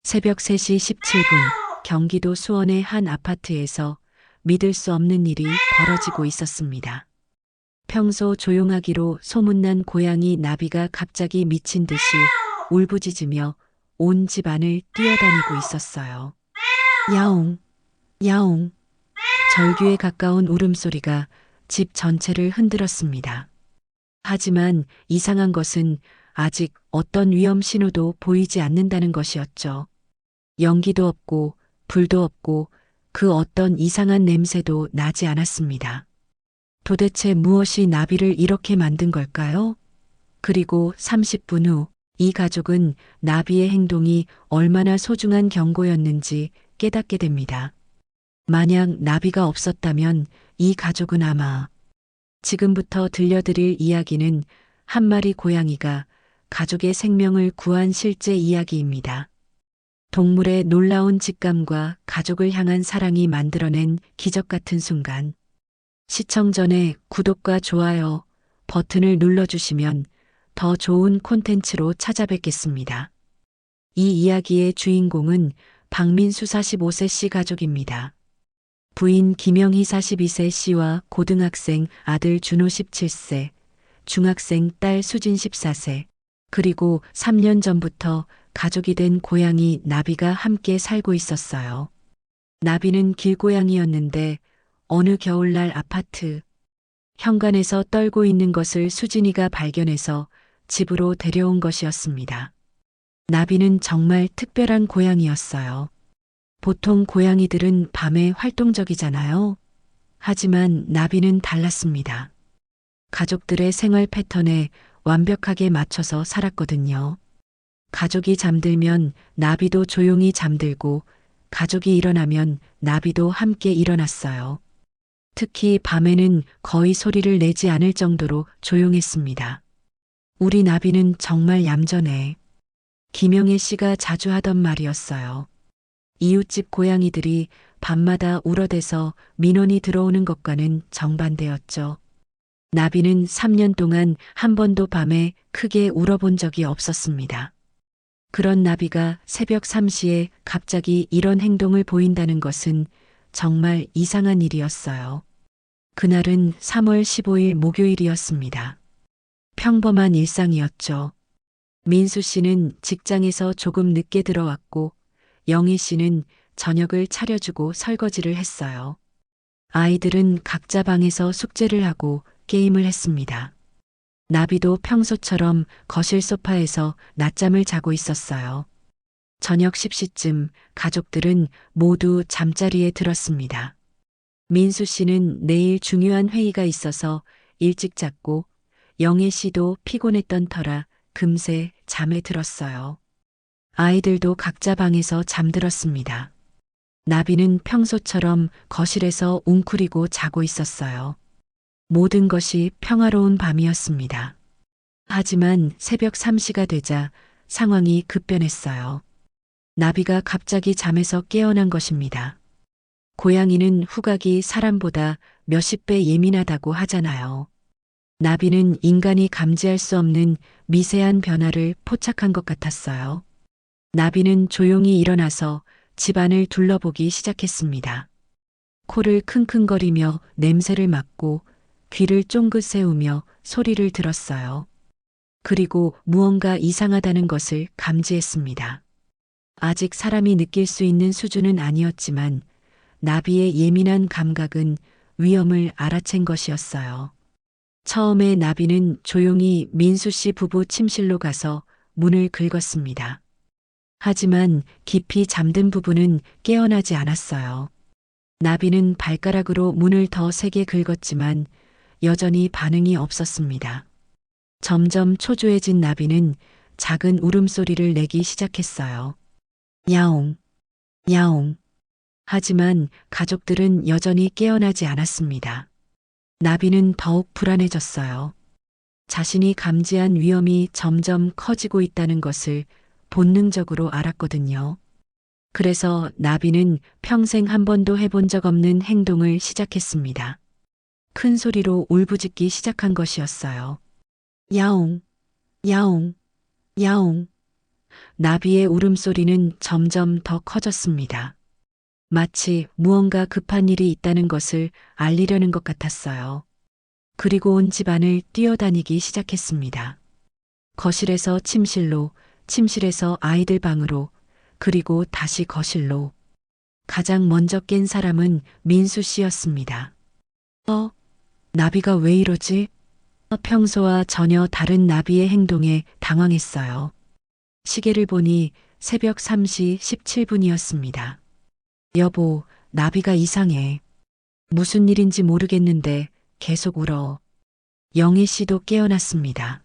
새벽 3시 17분 경기도 수원의 한 아파트에서 믿을 수 없는 일이 벌어지고 있었습니다. 평소 조용하기로 소문난 고양이 나비가 갑자기 미친 듯이 울부짖으며 온 집안을 뛰어다니고 있었어요. 야옹, 야옹. 절규에 가까운 울음소리가 집 전체를 흔들었습니다. 하지만 이상한 것은 아직 어떤 위험 신호도 보이지 않는다는 것이었죠. 연기도 없고 불도 없고 그 어떤 이상한 냄새도 나지 않았습니다. 도대체 무엇이 나비를 이렇게 만든 걸까요? 그리고 30분 후 이 가족은 나비의 행동이 얼마나 소중한 경고였는지 깨닫게 됩니다. 만약 나비가 없었다면 이 가족은 아마 지금부터 들려드릴 이야기는 한 마리 고양이가 가족의 생명을 구한 실제 이야기입니다. 동물의 놀라운 직감과 가족을 향한 사랑이 만들어낸 기적 같은 순간. 시청 전에 구독과 좋아요 버튼을 눌러주시면 더 좋은 콘텐츠로 찾아뵙겠습니다. 이 이야기의 주인공은 박민수 45세 씨 가족입니다. 부인 김영희 42세 씨와 고등학생 아들 준호 17세, 중학생 딸 수진 14세, 그리고 3년 전부터 가족이 된 고양이 나비가 함께 살고 있었어요. 나비는 길고양이였는데 어느 겨울날 아파트 현관에서 떨고 있는 것을 수진이가 발견해서 집으로 데려온 것이었습니다. 나비는 정말 특별한 고양이였어요. 보통 고양이들은 밤에 활동적이잖아요. 하지만 나비는 달랐습니다. 가족들의 생활 패턴에 완벽하게 맞춰서 살았거든요. 가족이 잠들면 나비도 조용히 잠들고 가족이 일어나면 나비도 함께 일어났어요. 특히 밤에는 거의 소리를 내지 않을 정도로 조용했습니다. 우리 나비는 정말 얌전해. 김영애 씨가 자주 하던 말이었어요. 이웃집 고양이들이 밤마다 울어대서 민원이 들어오는 것과는 정반대였죠. 나비는 3년 동안 한 번도 밤에 크게 울어본 적이 없었습니다. 그런 나비가 새벽 3시에 갑자기 이런 행동을 보인다는 것은 정말 이상한 일이었어요. 그날은 3월 15일 목요일이었습니다. 평범한 일상이었죠. 민수 씨는 직장에서 조금 늦게 들어왔고 영희 씨는 저녁을 차려주고 설거지를 했어요. 아이들은 각자 방에서 숙제를 하고 게임을 했습니다. 나비도 평소처럼 거실 소파에서 낮잠을 자고 있었어요. 저녁 10시쯤 가족들은 모두 잠자리에 들었습니다. 민수 씨는 내일 중요한 회의가 있어서 일찍 잤고 영애 씨도 피곤했던 터라 금세 잠에 들었어요. 아이들도 각자 방에서 잠들었습니다. 나비는 평소처럼 거실에서 웅크리고 자고 있었어요. 모든 것이 평화로운 밤이었습니다. 하지만 새벽 3시가 되자 상황이 급변했어요. 나비가 갑자기 잠에서 깨어난 것입니다. 고양이는 후각이 사람보다 몇십 배 예민하다고 하잖아요. 나비는 인간이 감지할 수 없는 미세한 변화를 포착한 것 같았어요. 나비는 조용히 일어나서 집안을 둘러보기 시작했습니다. 코를 킁킁거리며 냄새를 맡고 귀를 쫑긋 세우며 소리를 들었어요. 그리고 무언가 이상하다는 것을 감지했습니다. 아직 사람이 느낄 수 있는 수준은 아니었지만 나비의 예민한 감각은 위험을 알아챈 것이었어요. 처음에 나비는 조용히 민수 씨 부부 침실로 가서 문을 긁었습니다. 하지만 깊이 잠든 부부는 깨어나지 않았어요. 나비는 발가락으로 문을 더 세게 긁었지만 여전히 반응이 없었습니다. 점점 초조해진 나비는 작은 울음소리를 내기 시작했어요. 야옹, 야옹. 하지만 가족들은 여전히 깨어나지 않았습니다. 나비는 더욱 불안해졌어요. 자신이 감지한 위험이 점점 커지고 있다는 것을 본능적으로 알았거든요. 그래서 나비는 평생 한 번도 해본 적 없는 행동을 시작했습니다. 큰 소리로 울부짖기 시작한 것이었어요. 야옹, 야옹, 야옹. 나비의 울음소리는 점점 더 커졌습니다. 마치 무언가 급한 일이 있다는 것을 알리려는 것 같았어요. 그리고 온 집안을 뛰어다니기 시작했습니다. 거실에서 침실로, 침실에서 아이들 방으로, 그리고 다시 거실로. 가장 먼저 깬 사람은 민수 씨였습니다. 나비가 왜 이러지? 평소와 전혀 다른 나비의 행동에 당황했어요. 시계를 보니 새벽 3시 17분이었습니다. 여보, 나비가 이상해. 무슨 일인지 모르겠는데 계속 울어. 영애 씨도 깨어났습니다.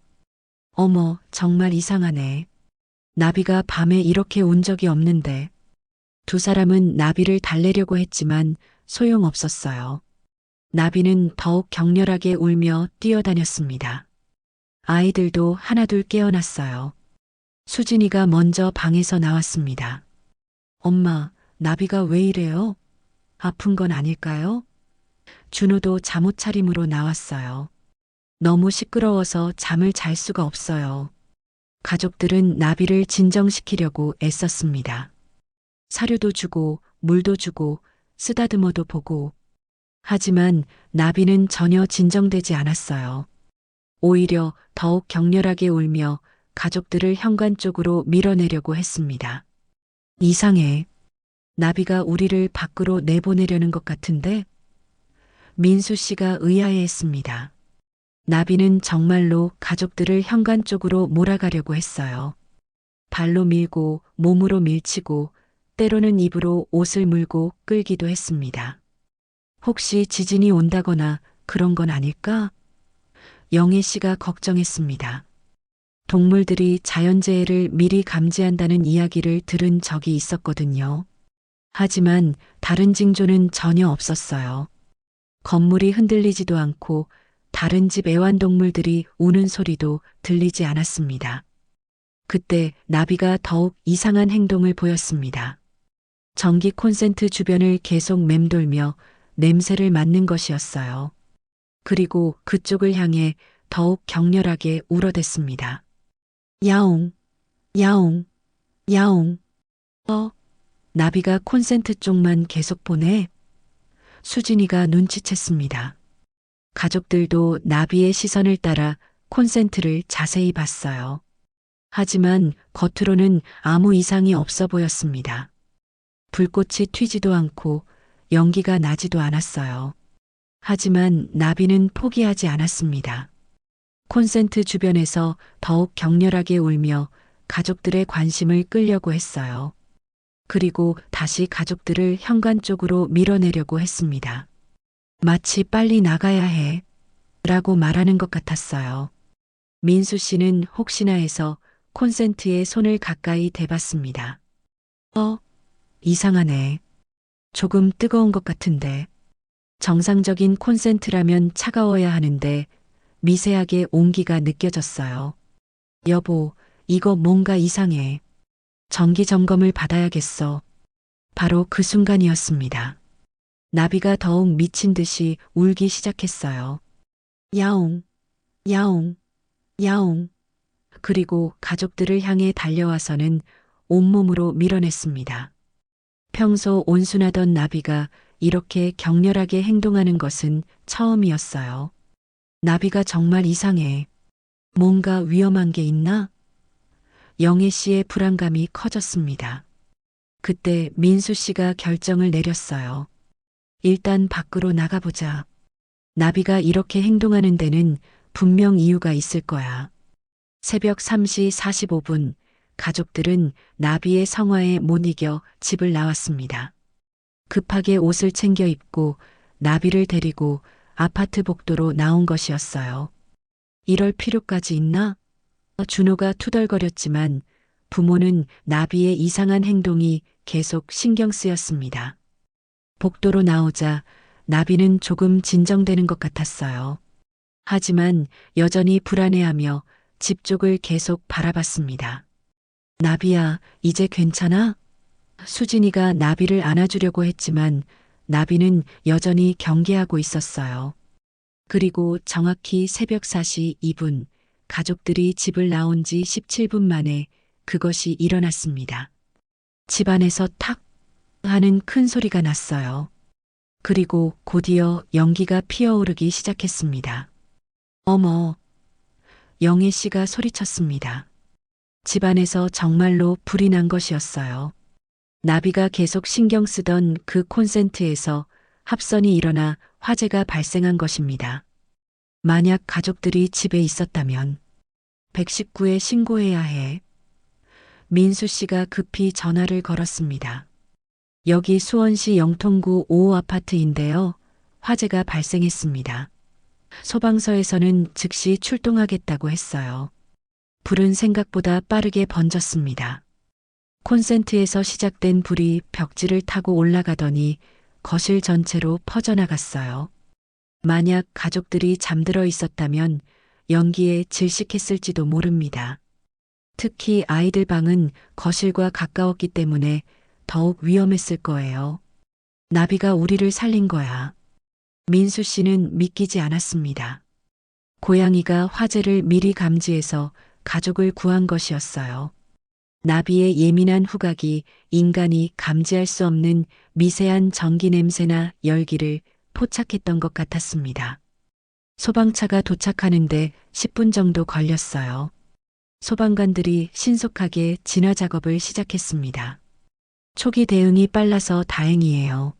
어머, 정말 이상하네. 나비가 밤에 이렇게 운 적이 없는데. 두 사람은 나비를 달래려고 했지만 소용없었어요. 나비는 더욱 격렬하게 울며 뛰어다녔습니다. 아이들도 하나둘 깨어났어요. 수진이가 먼저 방에서 나왔습니다. 엄마, 나비가 왜 이래요? 아픈 건 아닐까요? 준호도 잠옷 차림으로 나왔어요. 너무 시끄러워서 잠을 잘 수가 없어요. 가족들은 나비를 진정시키려고 애썼습니다. 사료도 주고, 물도 주고, 쓰다듬어도 보고. 하지만 나비는 전혀 진정되지 않았어요. 오히려 더욱 격렬하게 울며 가족들을 현관 쪽으로 밀어내려고 했습니다. 이상해. 나비가 우리를 밖으로 내보내려는 것 같은데? 민수 씨가 의아해했습니다. 나비는 정말로 가족들을 현관 쪽으로 몰아가려고 했어요. 발로 밀고 몸으로 밀치고 때로는 입으로 옷을 물고 끌기도 했습니다. 혹시 지진이 온다거나 그런 건 아닐까? 영애 씨가 걱정했습니다. 동물들이 자연재해를 미리 감지한다는 이야기를 들은 적이 있었거든요. 하지만 다른 징조는 전혀 없었어요. 건물이 흔들리지도 않고 다른 집 애완동물들이 우는 소리도 들리지 않았습니다. 그때 나비가 더욱 이상한 행동을 보였습니다. 전기 콘센트 주변을 계속 맴돌며 냄새를 맡는 것이었어요. 그리고 그쪽을 향해 더욱 격렬하게 울어댔습니다. 야옹, 야옹, 야옹. 나비가 콘센트 쪽만 계속 보네. 수진이가 눈치챘습니다. 가족들도 나비의 시선을 따라 콘센트를 자세히 봤어요. 하지만 겉으로는 아무 이상이 없어 보였습니다. 불꽃이 튀지도 않고 연기가 나지도 않았어요. 하지만 나비는 포기하지 않았습니다. 콘센트 주변에서 더욱 격렬하게 울며 가족들의 관심을 끌려고 했어요. 그리고 다시 가족들을 현관 쪽으로 밀어내려고 했습니다. 마치 빨리 나가야 해 라고 말하는 것 같았어요. 민수 씨는 혹시나 해서 콘센트에 손을 가까이 대봤습니다. 이상하네. 조금 뜨거운 것 같은데. 정상적인 콘센트라면 차가워야 하는데 미세하게 온기가 느껴졌어요. 여보, 이거 뭔가 이상해. 정기 점검을 받아야겠어. 바로 그 순간이었습니다. 나비가 더욱 미친 듯이 울기 시작했어요. 야옹, 야옹, 야옹. 그리고 가족들을 향해 달려와서는 온몸으로 밀어냈습니다. 평소 온순하던 나비가 이렇게 격렬하게 행동하는 것은 처음이었어요. 나비가 정말 이상해. 뭔가 위험한 게 있나? 영애 씨의 불안감이 커졌습니다. 그때 민수 씨가 결정을 내렸어요. 일단 밖으로 나가보자. 나비가 이렇게 행동하는 데는 분명 이유가 있을 거야. 새벽 3시 45분, 가족들은 나비의 성화에 못 이겨 집을 나왔습니다. 급하게 옷을 챙겨 입고 나비를 데리고 아파트 복도로 나온 것이었어요. 이럴 필요까지 있나? 준호가 투덜거렸지만 부모는 나비의 이상한 행동이 계속 신경 쓰였습니다. 복도로 나오자 나비는 조금 진정되는 것 같았어요. 하지만 여전히 불안해하며 집 쪽을 계속 바라봤습니다. 나비야, 이제 괜찮아? 수진이가 나비를 안아주려고 했지만 나비는 여전히 경계하고 있었어요. 그리고 정확히 새벽 4시 2분, 가족들이 집을 나온 지 17분 만에 그것이 일어났습니다. 집안에서 탁 하는 큰 소리가 났어요. 그리고 곧이어 연기가 피어오르기 시작했습니다. 어머, 영애 씨가 소리쳤습니다. 집안에서 정말로 불이 난 것이었어요. 나비가 계속 신경 쓰던 그 콘센트에서 합선이 일어나 화재가 발생한 것입니다. 만약 가족들이 집에 있었다면 119에 신고해야 해. 민수 씨가 급히 전화를 걸었습니다. 여기 수원시 영통구 5호 아파트인데요. 화재가 발생했습니다. 소방서에서는 즉시 출동하겠다고 했어요. 불은 생각보다 빠르게 번졌습니다. 콘센트에서 시작된 불이 벽지를 타고 올라가더니 거실 전체로 퍼져나갔어요. 만약 가족들이 잠들어 있었다면 연기에 질식했을지도 모릅니다. 특히 아이들 방은 거실과 가까웠기 때문에 더욱 위험했을 거예요. 나비가 우리를 살린 거야. 민수 씨는 믿기지 않았습니다. 고양이가 화재를 미리 감지해서 가족을 구한 것이었어요. 나비의 예민한 후각이 인간이 감지할 수 없는 미세한 전기 냄새나 열기를 포착했던 것 같았습니다. 소방차가 도착하는데 10분 정도 걸렸어요. 소방관들이 신속하게 진화 작업을 시작했습니다. 초기 대응이 빨라서 다행이에요.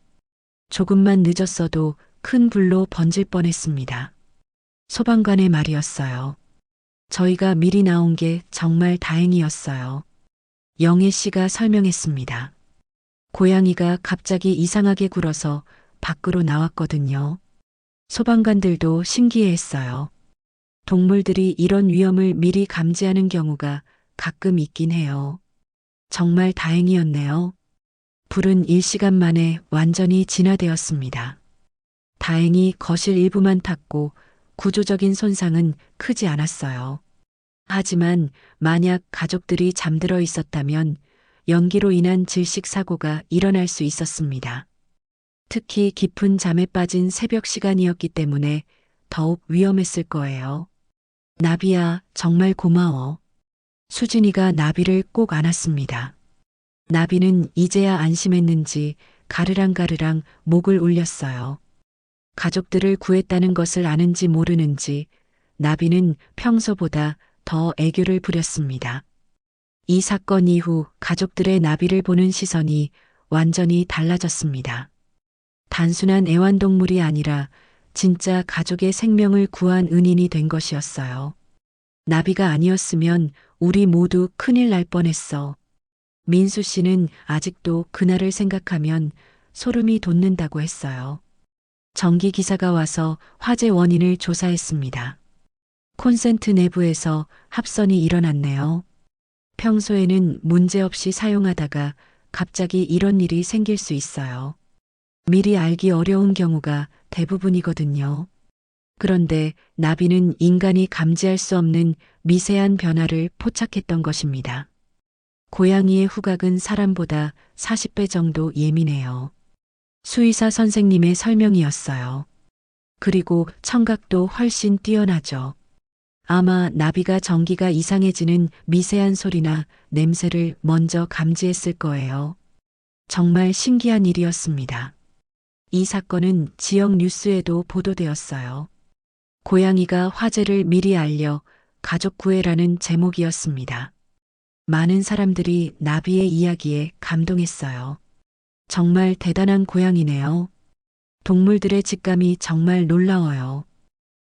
조금만 늦었어도 큰 불로 번질 뻔했습니다. 소방관의 말이었어요. 저희가 미리 나온 게 정말 다행이었어요. 영애 씨가 설명했습니다. 고양이가 갑자기 이상하게 굴어서 밖으로 나왔거든요. 소방관들도 신기해했어요. 동물들이 이런 위험을 미리 감지하는 경우가 가끔 있긴 해요. 정말 다행이었네요. 불은 일시간 만에 완전히 진화되었습니다. 다행히 거실 일부만 탔고 구조적인 손상은 크지 않았어요. 하지만 만약 가족들이 잠들어 있었다면 연기로 인한 질식 사고가 일어날 수 있었습니다. 특히 깊은 잠에 빠진 새벽 시간이었기 때문에 더욱 위험했을 거예요. 나비야, 정말 고마워. 수진이가 나비를 꼭 안았습니다. 나비는 이제야 안심했는지 가르랑가르랑 목을 울렸어요. 가족들을 구했다는 것을 아는지 모르는지 나비는 평소보다 더 애교를 부렸습니다. 이 사건 이후 가족들의 나비를 보는 시선이 완전히 달라졌습니다. 단순한 애완동물이 아니라 진짜 가족의 생명을 구한 은인이 된 것이었어요. 나비가 아니었으면 우리 모두 큰일 날 뻔했어. 민수 씨는 아직도 그날을 생각하면 소름이 돋는다고 했어요. 전기 기사가 와서 화재 원인을 조사했습니다. 콘센트 내부에서 합선이 일어났네요. 평소에는 문제없이 사용하다가 갑자기 이런 일이 생길 수 있어요. 미리 알기 어려운 경우가 대부분이거든요. 그런데 나비는 인간이 감지할 수 없는 미세한 변화를 포착했던 것입니다. 고양이의 후각은 사람보다 40배 정도 예민해요. 수의사 선생님의 설명이었어요. 그리고 청각도 훨씬 뛰어나죠. 아마 나비가 전기가 이상해지는 미세한 소리나 냄새를 먼저 감지했을 거예요. 정말 신기한 일이었습니다. 이 사건은 지역 뉴스에도 보도되었어요. 고양이가 화재를 미리 알려 가족 구해라는 제목이었습니다. 많은 사람들이 나비의 이야기에 감동했어요. 정말 대단한 고양이네요. 동물들의 직감이 정말 놀라워요.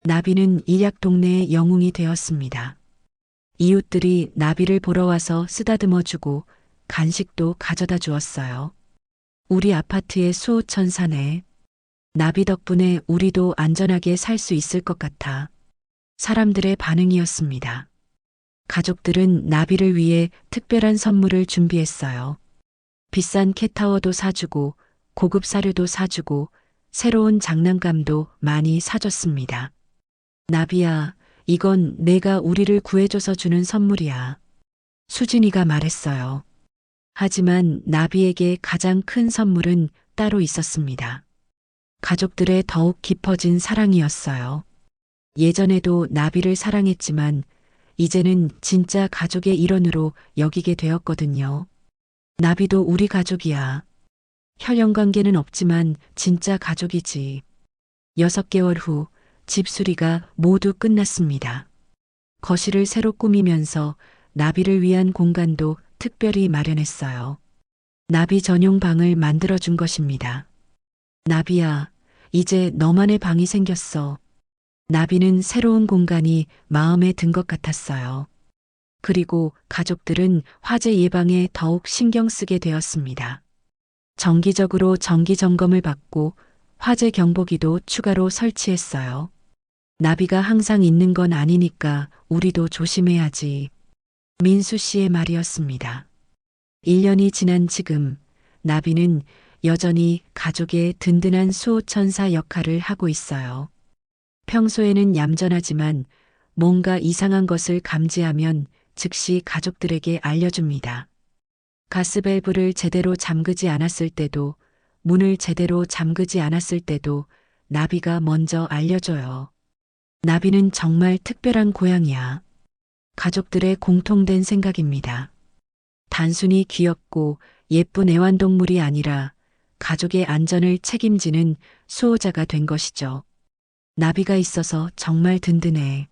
나비는 일약 동네의 영웅이 되었습니다. 이웃들이 나비를 보러 와서 쓰다듬어 주고 간식도 가져다 주었어요. 우리 아파트의 수호천사네. 나비 덕분에 우리도 안전하게 살 수 있을 것 같아. 사람들의 반응이었습니다. 가족들은 나비를 위해 특별한 선물을 준비했어요. 비싼 캣타워도 사주고 고급 사료도 사주고 새로운 장난감도 많이 사줬습니다. 나비야, 이건 내가 우리를 구해줘서 주는 선물이야. 수진이가 말했어요. 하지만 나비에게 가장 큰 선물은 따로 있었습니다. 가족들의 더욱 깊어진 사랑이었어요. 예전에도 나비를 사랑했지만 이제는 진짜 가족의 일원으로 여기게 되었거든요. 나비도 우리 가족이야. 혈연 관계는 없지만 진짜 가족이지. 6개월 후 집수리가 모두 끝났습니다. 거실을 새로 꾸미면서 나비를 위한 공간도 특별히 마련했어요. 나비 전용 방을 만들어준 것입니다. 나비야, 이제 너만의 방이 생겼어. 나비는 새로운 공간이 마음에 든 것 같았어요. 그리고 가족들은 화재 예방에 더욱 신경 쓰게 되었습니다. 정기적으로 정기 점검을 받고 화재 경보기도 추가로 설치했어요. 나비가 항상 있는 건 아니니까 우리도 조심해야지. 민수 씨의 말이었습니다. 1년이 지난 지금 나비는 여전히 가족의 든든한 수호천사 역할을 하고 있어요. 평소에는 얌전하지만 뭔가 이상한 것을 감지하면 즉시 가족들에게 알려줍니다. 가스밸브를 제대로 잠그지 않았을 때도, 문을 제대로 잠그지 않았을 때도 나비가 먼저 알려줘요. 나비는 정말 특별한 고양이야. 가족들의 공통된 생각입니다. 단순히 귀엽고 예쁜 애완동물이 아니라 가족의 안전을 책임지는 수호자가 된 것이죠. 나비가 있어서 정말 든든해.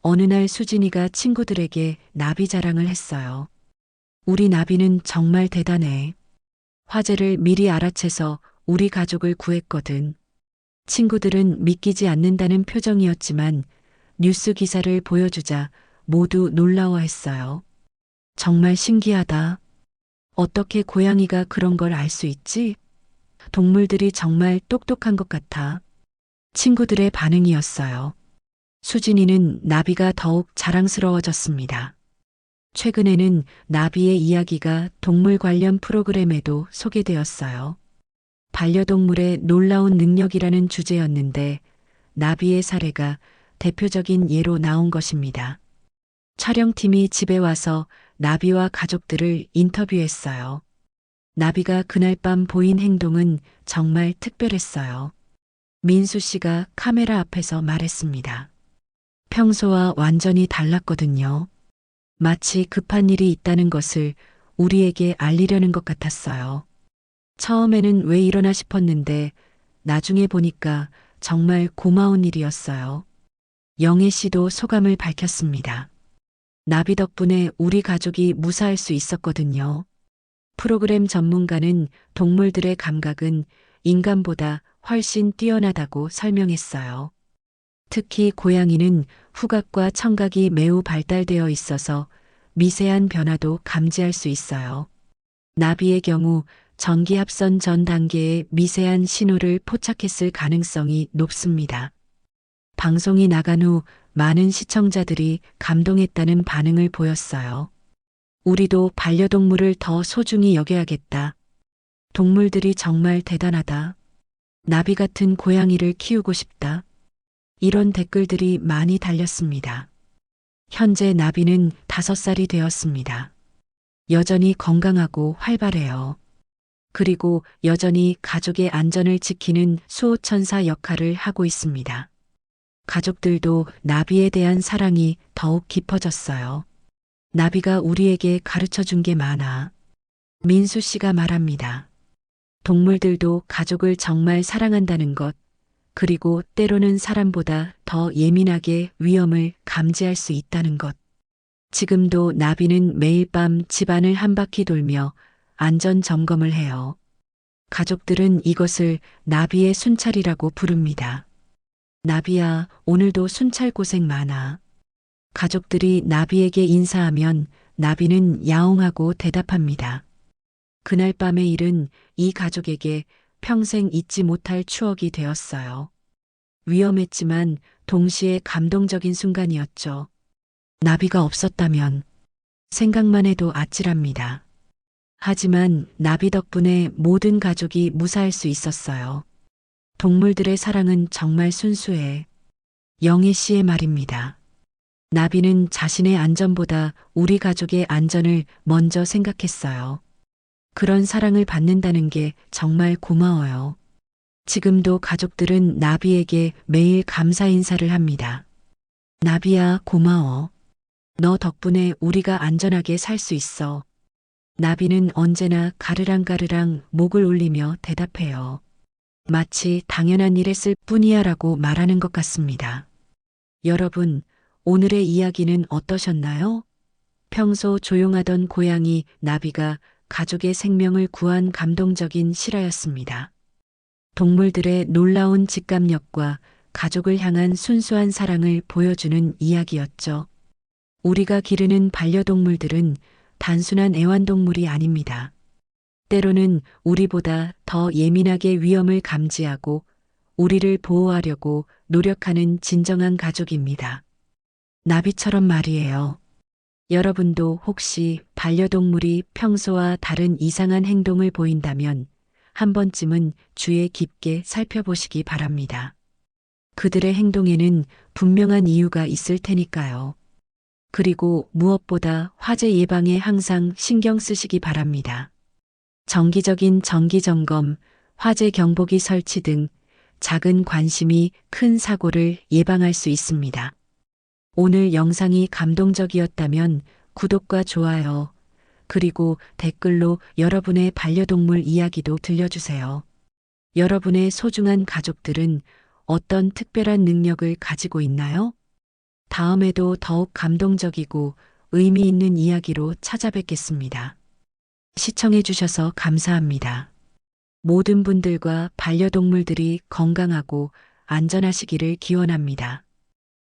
어느 날 수진이가 친구들에게 나비 자랑을 했어요. 우리 나비는 정말 대단해. 화재를 미리 알아채서 우리 가족을 구했거든. 친구들은 믿기지 않는다는 표정이었지만 뉴스 기사를 보여주자 모두 놀라워했어요. 정말 신기하다. 어떻게 고양이가 그런 걸 알 수 있지? 동물들이 정말 똑똑한 것 같아. 친구들의 반응이었어요. 수진이는 나비가 더욱 자랑스러워졌습니다. 최근에는 나비의 이야기가 동물 관련 프로그램에도 소개되었어요. 반려동물의 놀라운 능력이라는 주제였는데 나비의 사례가 대표적인 예로 나온 것입니다. 촬영팀이 집에 와서 나비와 가족들을 인터뷰했어요. 나비가 그날 밤 보인 행동은 정말 특별했어요. 민수 씨가 카메라 앞에서 말했습니다. 평소와 완전히 달랐거든요. 마치 급한 일이 있다는 것을 우리에게 알리려는 것 같았어요. 처음에는 왜 이러나 싶었는데 나중에 보니까 정말 고마운 일이었어요. 영애 씨도 소감을 밝혔습니다. 나비 덕분에 우리 가족이 무사할 수 있었거든요. 프로그램 전문가는 동물들의 감각은 인간보다 훨씬 뛰어나다고 설명했어요. 특히 고양이는 후각과 청각이 매우 발달되어 있어서 미세한 변화도 감지할 수 있어요. 나비의 경우 전기합선 전 단계의 미세한 신호를 포착했을 가능성이 높습니다. 방송이 나간 후 많은 시청자들이 감동했다는 반응을 보였어요. 우리도 반려동물을 더 소중히 여겨야겠다. 동물들이 정말 대단하다. 나비 같은 고양이를 키우고 싶다. 이런 댓글들이 많이 달렸습니다. 현재 나비는 5살이 되었습니다. 여전히 건강하고 활발해요. 그리고 여전히 가족의 안전을 지키는 수호천사 역할을 하고 있습니다. 가족들도 나비에 대한 사랑이 더욱 깊어졌어요. 나비가 우리에게 가르쳐 준 게 많아. 민수 씨가 말합니다. 동물들도 가족을 정말 사랑한다는 것, 그리고 때로는 사람보다 더 예민하게 위험을 감지할 수 있다는 것. 지금도 나비는 매일 밤 집안을 한 바퀴 돌며 안전 점검을 해요. 가족들은 이것을 나비의 순찰이라고 부릅니다. 나비야, 오늘도 순찰 고생 많아. 가족들이 나비에게 인사하면 나비는 야옹하고 대답합니다. 그날 밤의 일은 이 가족에게 평생 잊지 못할 추억이 되었어요. 위험했지만 동시에 감동적인 순간이었죠. 나비가 없었다면 생각만 해도 아찔합니다. 하지만 나비 덕분에 모든 가족이 무사할 수 있었어요. 동물들의 사랑은 정말 순수해. 영애 씨의 말입니다. 나비는 자신의 안전보다 우리 가족의 안전을 먼저 생각했어요. 그런 사랑을 받는다는 게 정말 고마워요. 지금도 가족들은 나비에게 매일 감사 인사를 합니다. 나비야, 고마워. 너 덕분에 우리가 안전하게 살 수 있어. 나비는 언제나 가르랑가르랑 목을 울리며 대답해요. 마치 당연한 일 했을 뿐이야 라고 말하는 것 같습니다. 여러분, 오늘의 이야기는 어떠셨나요? 평소 조용하던 고양이 나비가 가족의 생명을 구한 감동적인 실화였습니다. 동물들의 놀라운 직감력과 가족을 향한 순수한 사랑을 보여주는 이야기였죠. 우리가 기르는 반려동물들은 단순한 애완동물이 아닙니다. 때로는 우리보다 더 예민하게 위험을 감지하고 우리를 보호하려고 노력하는 진정한 가족입니다. 나비처럼 말이에요. 여러분도 혹시 반려동물이 평소와 다른 이상한 행동을 보인다면 한 번쯤은 주의 깊게 살펴보시기 바랍니다. 그들의 행동에는 분명한 이유가 있을 테니까요. 그리고 무엇보다 화재 예방에 항상 신경 쓰시기 바랍니다. 정기적인 정기 점검, 화재 경보기 설치 등 작은 관심이 큰 사고를 예방할 수 있습니다. 오늘 영상이 감동적이었다면 구독과 좋아요, 그리고 댓글로 여러분의 반려동물 이야기도 들려주세요. 여러분의 소중한 가족들은 어떤 특별한 능력을 가지고 있나요? 다음에도 더욱 감동적이고 의미 있는 이야기로 찾아뵙겠습니다. 시청해주셔서 감사합니다. 모든 분들과 반려동물들이 건강하고 안전하시기를 기원합니다.